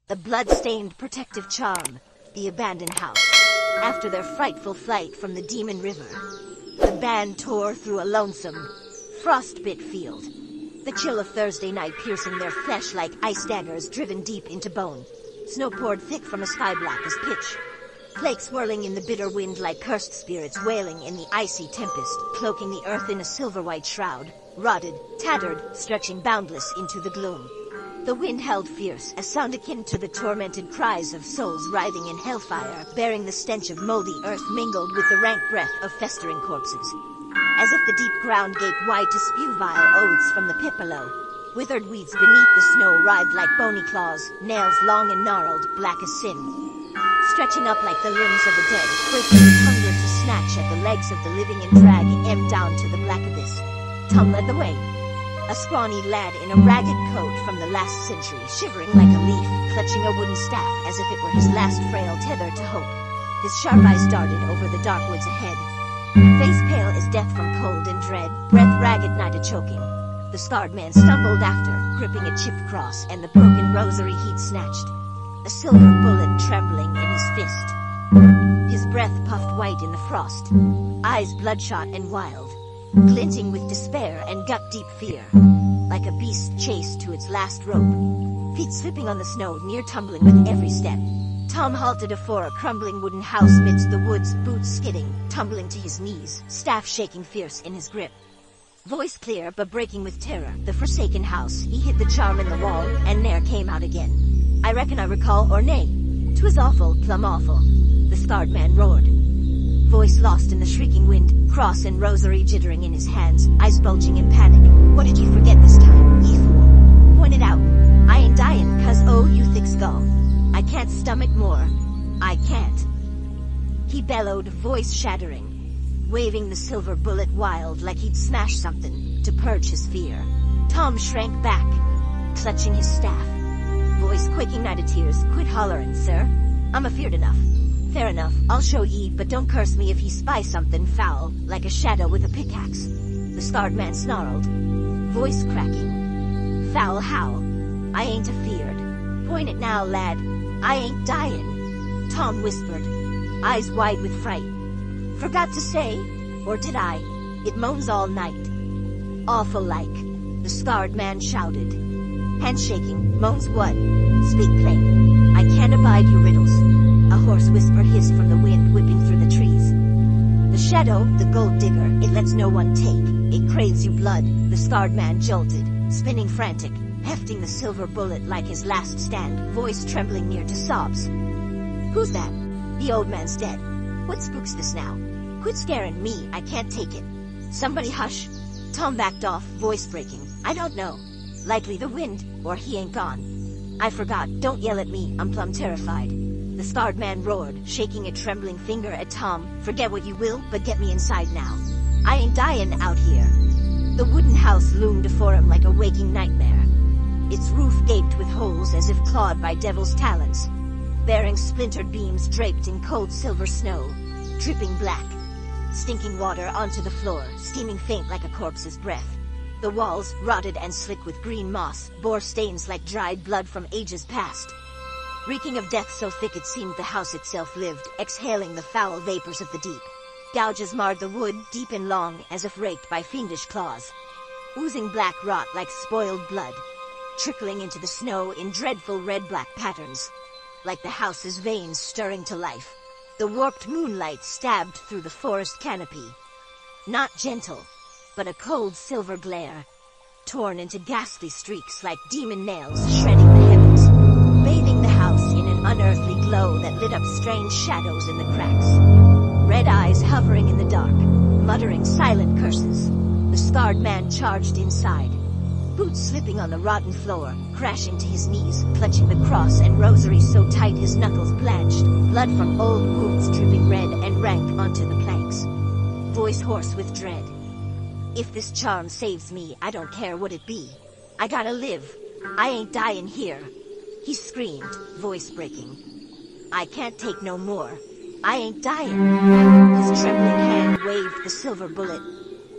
The blood-stained protective charm, the abandoned house. After their frightful flight from the demon river, the band tore through a lonesome, frostbit field. The chill of Thursday night piercing their flesh like ice daggers driven deep into bone. Snow poured thick from a sky black as pitch. Flakes whirling in the bitter wind like cursed spirits wailing in the icy tempest, cloaking the earth in a silver-white shroud, rotted, tattered, stretching boundless into the gloom. The wind held fierce, a sound akin to the tormented cries of souls writhing in hellfire, bearing the stench of moldy earth mingled with the rank breath of festering corpses. As if the deep ground gaped wide to spew vile oaths from the pit below. Withered weeds beneath the snow writhed like bony claws, nails long and gnarled, black as sin. Stretching up like the limbs of the dead, quaking with hunger to snatch at the legs of the living and drag him down to the black abyss. Tom led the way. A scrawny lad in a ragged coat from the last century, shivering like a leaf, clutching a wooden staff as if it were his last frail tether to hope. His sharp eyes darted over the dark woods ahead. Face pale as death from cold and dread, breath ragged nigh to choking. The scarred man stumbled after, gripping a chipped cross and the broken rosary he'd snatched. A silver bullet trembling in his fist. His breath puffed white in the frost, eyes bloodshot and wild, glinting with despair and gut-deep fear, like a beast chased to its last rope. Feet slipping on the snow, near tumbling with every step. Tom halted afore a crumbling wooden house midst the woods, boots skidding, tumbling to his knees, staff shaking fierce in his grip. Voice clear but breaking with terror, the forsaken house, he hid the charm in the wall, and ne'er came out again. I reckon I recall, or nay, 'twas awful, plumb awful, the scarred man roared. Voice lost in the shrieking wind, cross and rosary jittering in his hands, eyes bulging in panic. What did you forget this time, ye fool? Point it out. I ain't dying, cuz oh, you thick skull. I can't stomach more. I can't. He bellowed, voice shattering, waving the silver bullet wild like he'd smashed something to purge his fear. Tom shrank back, clutching his staff. Voice quaking nigh to tears. Quit hollerin', sir. I'm afeard enough. Fair enough, I'll show ye, but don't curse me if ye spy something foul, like a shadow with a pickaxe. The scarred man snarled, voice cracking. Foul how? I ain't afeard. Point it now, lad. I ain't dying. Tom whispered, eyes wide with fright. Forgot to say, or did I? It moans all night. Awful like, the scarred man shouted. Handshaking, moans what? Speak plain. I can't abide your riddles. A hoarse whisper hissed from the wind whipping through the trees. The shadow, the gold digger, it lets no one take. It craves you blood, the scarred man jolted, spinning frantic, hefting the silver bullet like his last stand, voice trembling near to sobs. Who's that? The old man's dead. What spooks this now? Quit scaring me, I can't take it. Somebody hush. Tom backed off, voice breaking. I don't know. Likely the wind, or he ain't gone. I forgot, don't yell at me, I'm plumb terrified. The scarred man roared, shaking a trembling finger at Tom. Forget what you will, but get me inside now. I ain't dying out here. The wooden house loomed before him like a waking nightmare. Its roof gaped with holes as if clawed by devil's talons, bearing splintered beams draped in cold silver snow, dripping black, stinking water onto the floor, steaming faint like a corpse's breath. The walls, rotted and slick with green moss, bore stains like dried blood from ages past, reeking of death so thick it seemed the house itself lived, exhaling the foul vapors of the deep. Gouges marred the wood, deep and long, as if raked by fiendish claws, oozing black rot like spoiled blood, trickling into the snow in dreadful red-black patterns, like the house's veins stirring to life. The warped moonlight stabbed through the forest canopy. Not gentle, but a cold silver glare, torn into ghastly streaks like demon nails shredding the heavens, bathing the house in an unearthly glow that lit up strange shadows in the cracks. Red eyes hovering in the dark, muttering silent curses. The scarred man charged inside, boots slipping on the rotten floor, crashing to his knees, clutching the cross and rosary so tight his knuckles blanched, blood from old wounds dripping red and rank onto the planks. Voice hoarse with dread. If this charm saves me, I don't care what it be. I gotta live. I ain't dying here. He screamed, voice breaking. I can't take no more. I ain't dying. His trembling hand waved the silver bullet,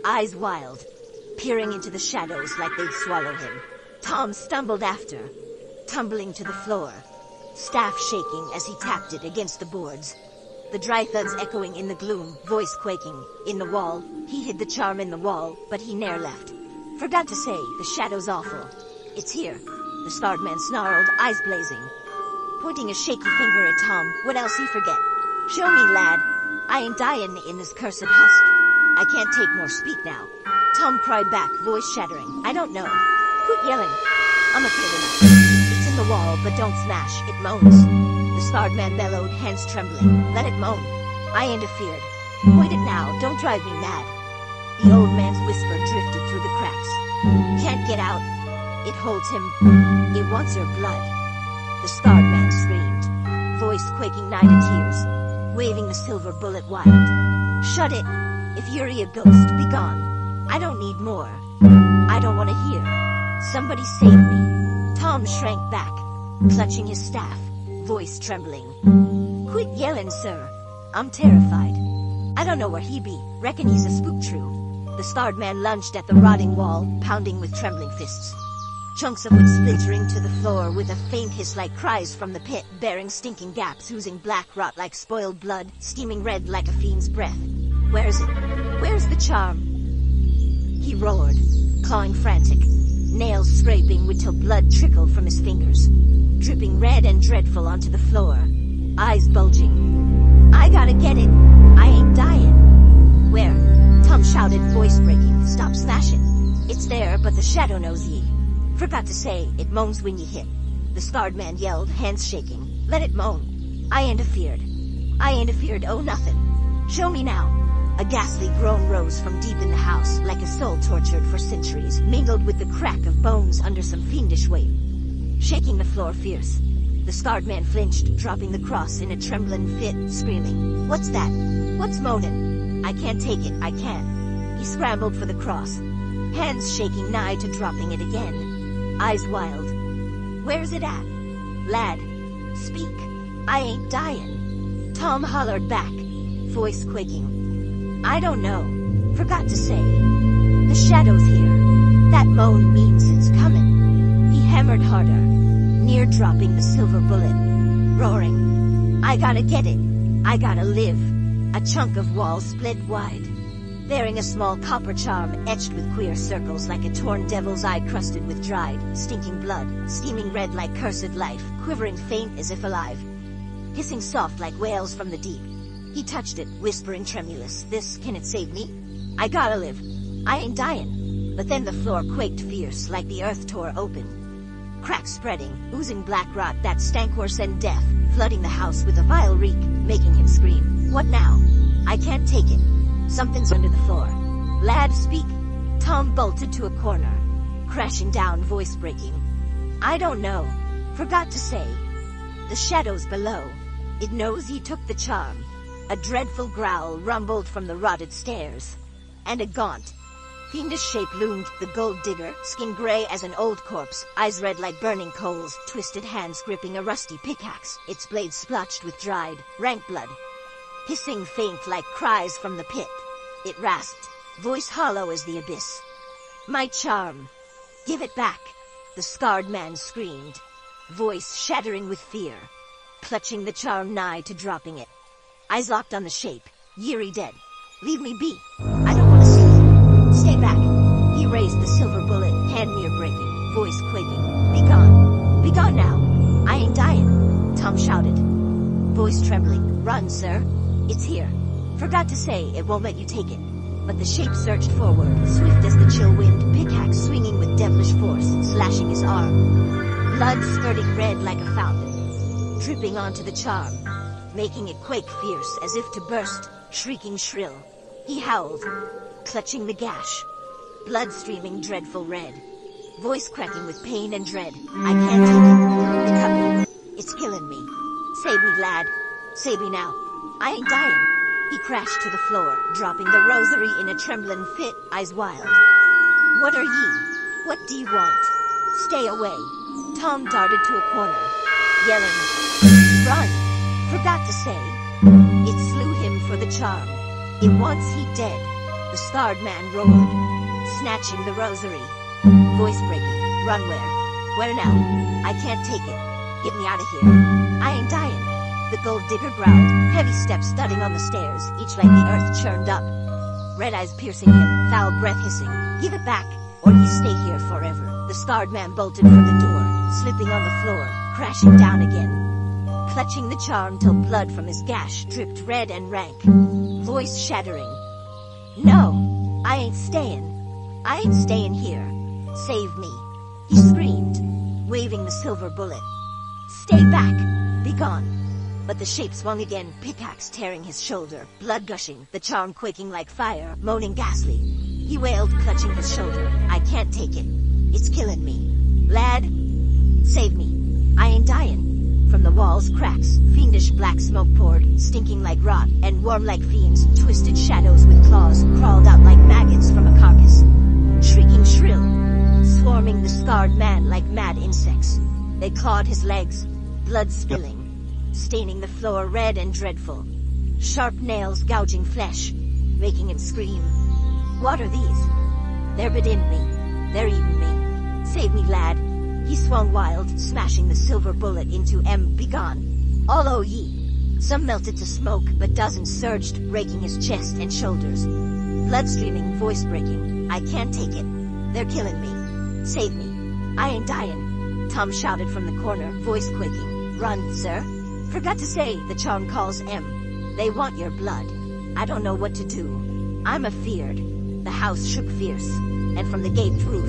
eyes wild, peering into the shadows like they'd swallow him. Tom stumbled after, tumbling to the floor, staff shaking as he tapped it against the boards. The dry thuds echoing in the gloom, voice quaking. In the wall, he hid the charm in the wall, but he ne'er left. Forgot to say, the shadow's awful. It's here. The scarred man snarled, eyes blazing. Pointing a shaky finger at Tom, what else he forget? Show me, lad. I ain't dying in this cursed husk. I can't take more, speak now. Tom cried back, voice shattering. I don't know. Quit yelling. I'm afraid enough. It's in the wall, but don't smash, it moans. The scarred man bellowed, hands trembling. Let it moan. I ain't afeared. Point it now, don't drive me mad. The old man's whisper drifted through the cracks. Can't get out. It holds him. It wants your blood. The scarred man screamed, voice quaking nigh to tears, waving the silver bullet wild. Shut it. If you're a ghost, be gone. I don't need more. I don't want to hear. Somebody save me. Tom shrank back, clutching his staff, voice trembling. Quit yelling, sir. I'm terrified. I don't know where he be. Reckon he's a spook true. The scarred man lunged at the rotting wall, pounding with trembling fists. Chunks of wood splintering to the floor with a faint hiss like cries from the pit, bearing stinking gaps, oozing black rot like spoiled blood, steaming red like a fiend's breath. Where is it? Where's the charm? He roared, clawing frantic, nails scraping till blood trickled from his fingers, dripping red and dreadful onto the floor, eyes bulging. I gotta get it. I ain't dying. Where? Tom shouted, voice breaking. Stop smashing. It's there, but the shadow knows ye. Forgot to say, it moans when ye hit. The scarred man yelled, hands shaking. Let it moan. I ain't afeared. I ain't afeared, oh nothing. Show me now. A ghastly groan rose from deep in the house, like a soul tortured for centuries, mingled with the crack of bones under some fiendish weight. Shaking the floor fierce. The scarred man flinched, dropping the cross in a trembling fit, screaming. What's that? What's moaning? I can't take it, I can't. He scrambled for the cross, hands shaking nigh to dropping it again. Eyes wild. Where's it at? Lad, speak. I ain't dying. Tom hollered back, voice quaking. I don't know. Forgot to say. The shadow's here. That moan means it's coming. He hammered harder, near dropping the silver bullet, roaring. I gotta get it. I gotta live. A chunk of wall split wide, bearing a small copper charm etched with queer circles like a torn devil's eye crusted with dried, stinking blood, steaming red like cursed life, quivering faint as if alive, hissing soft like wails from the deep. He touched it, whispering tremulous, this, can it save me? I gotta live. I ain't dying. But then the floor quaked fierce like the earth tore open. Cracks spreading, oozing black rot that stank worse than death, flooding the house with a vile reek, making him scream. What now? I can't take it. Something's under the floor. Lad, speak. Tom bolted to a corner, crashing down, voice breaking. I don't know. Forgot to say. The shadow's below. It knows he took the charm. A dreadful growl rumbled from the rotted stairs. And a gaunt, fiendish shape loomed, the gold digger, skin gray as an old corpse, eyes red like burning coals, twisted hands gripping a rusty pickaxe, its blade splotched with dried, rank blood. Hissing faint like cries from the pit. It rasped, voice hollow as the abyss. My charm. Give it back. The scarred man screamed, voice shattering with fear, clutching the charm nigh to dropping it. Eyes locked on the shape, eerie dead. Leave me be. I don't want to see you. Stay back. He raised the silver bullet, hand near breaking, voice quaking. Be gone. Be gone now. I ain't dying. Tom shouted, voice trembling. Run, sir. It's here. Forgot to say, it won't let you take it. But the shape surged forward, swift as the chill wind, pickaxe swinging with devilish force, slashing his arm. Blood spurting red like a fountain, dripping onto the charm, making it quake fierce as if to burst, shrieking shrill. He howled, clutching the gash, blood streaming dreadful red, voice cracking with pain and dread. I can't take it. The coming. It's killing me. Save me, lad. Save me now. I ain't dying. He crashed to the floor, dropping the rosary in a trembling fit, eyes wild. What are ye? What do you want? Stay away. Tom darted to a corner, yelling, Run! Forgot to say. It slew him for the charm. It wants he dead. The scarred man roared, snatching the rosary, voice breaking. Run where? Where now? I can't take it. Get me out of here. I ain't dying. The gold digger growled, heavy steps thudding on the stairs, each like the earth churned up. Red eyes piercing him, foul breath hissing. Give it back, or you stay here forever. The scarred man bolted for the door, slipping on the floor, crashing down again. Clutching the charm till blood from his gash dripped red and rank. Voice shattering. No, I ain't staying. I ain't staying here. Save me. He screamed, waving the silver bullet. Stay back. Be gone. But the shape swung again, pickaxe tearing his shoulder, blood gushing, the charm quaking like fire, moaning ghastly. He wailed, clutching his shoulder. I can't take it. It's killing me. Lad, save me. I ain't dying. From the walls, cracks, fiendish black smoke poured, stinking like rot, and warm like fiends, twisted shadows with claws, crawled out like maggots from a carcass. Shrieking shrill, swarming the scarred man like mad insects. They clawed his legs, blood spilling, staining the floor red and dreadful. Sharp nails gouging flesh, making him scream. What are these? They're within me. They're eating me. Save me, lad. He swung wild, smashing the silver bullet into begone. All o ye. Some melted to smoke, but dozens surged, raking his chest and shoulders. Blood streaming, voice breaking. I can't take it. They're killing me. Save me. I ain't dying. Tom shouted from the corner, voice quaking. Run, sir. Forgot to say, the charm calls M. They want your blood. I don't know what to do. I'm afeared. The house shook fierce, and from the gaped roof,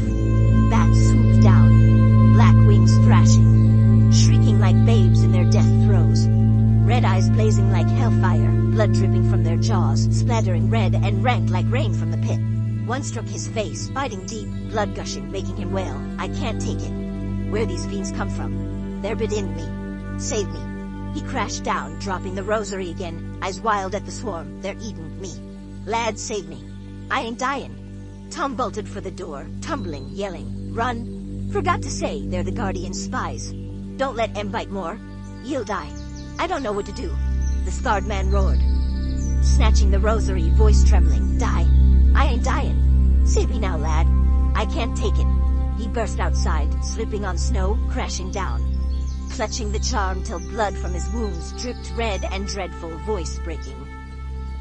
bats swooped down, black wings thrashing, shrieking like babes in their death throes. Red eyes blazing like hellfire, blood dripping from their jaws, splattering red and rank like rain from the pit. One struck his face, biting deep, blood gushing, making him wail. I can't take it. Where these fiends come from? They're within me. Save me. He crashed down, dropping the rosary again, eyes wild at the swarm. They're eating me. Lad, save me. I ain't dying. Tom bolted for the door, tumbling, yelling. Run. Forgot to say, they're the Guardian spies. Don't let M bite more. You'll die. I don't know what to do. The scarred man roared, snatching the rosary, voice trembling. Die. I ain't dying. Save me now, lad. I can't take it. He burst outside, slipping on snow, crashing down. Clutching the charm till blood from his wounds dripped red and dreadful, voice breaking.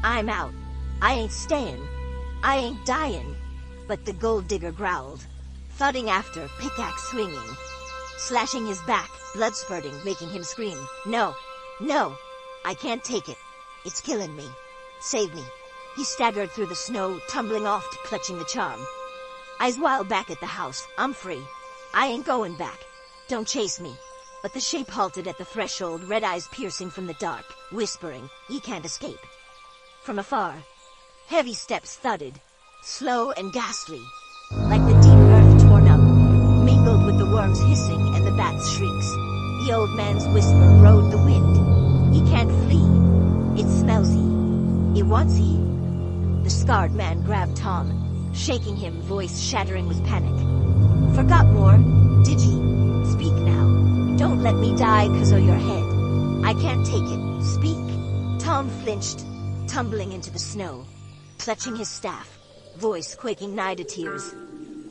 I'm out. I ain't staying. I ain't dying. But the gold digger growled, thudding after, pickaxe swinging, slashing his back, blood spurting, making him scream. No. No. I can't take it. It's killing me. Save me. He staggered through the snow, tumbling off, clutching the charm. Eyes wild back at the house. I'm free. I ain't going back. Don't chase me. But the shape halted at the threshold, red eyes piercing from the dark, whispering, "Ye can't escape." From afar, heavy steps thudded, slow and ghastly, like the deep earth torn up, mingled with the worms hissing and the bats' shrieks. The old man's whisper rode the wind. "He can't flee. It smells ye. It wants ye." The scarred man grabbed Tom, shaking him, voice shattering with panic. "Forgot more, did ye? Speak now. Don't let me die 'cause of your head. I can't take it. Speak." Tom flinched, tumbling into the snow, clutching his staff, voice quaking nigh to tears.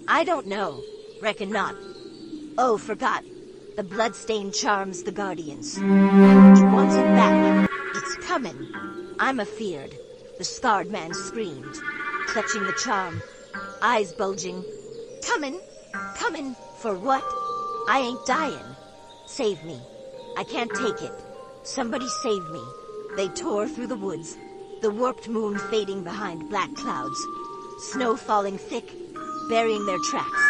"I don't know. Reckon not. Oh, forgot. The blood-stained charms the Guardians. It wants it back. It's coming. I'm afeared." The scarred man screamed, clutching the charm, eyes bulging. "Coming? Coming? For what? I ain't dying. Save me. I can't take it. Somebody save me." They tore through the woods, the warped moon fading behind black clouds, snow falling thick, burying their tracks.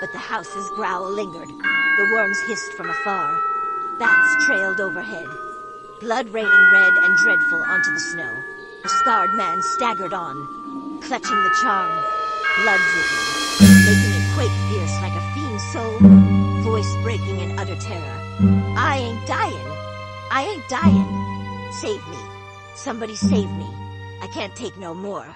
But the house's growl lingered. The worms hissed from afar. Bats trailed overhead, blood raining red and dreadful onto the snow. The scarred man staggered on, clutching the charm, blood dripping, making it quake fierce like a fiend's soul, voice breaking in utter terror. "I ain't dying. I ain't dying. Save me. Somebody save me. I can't take no more."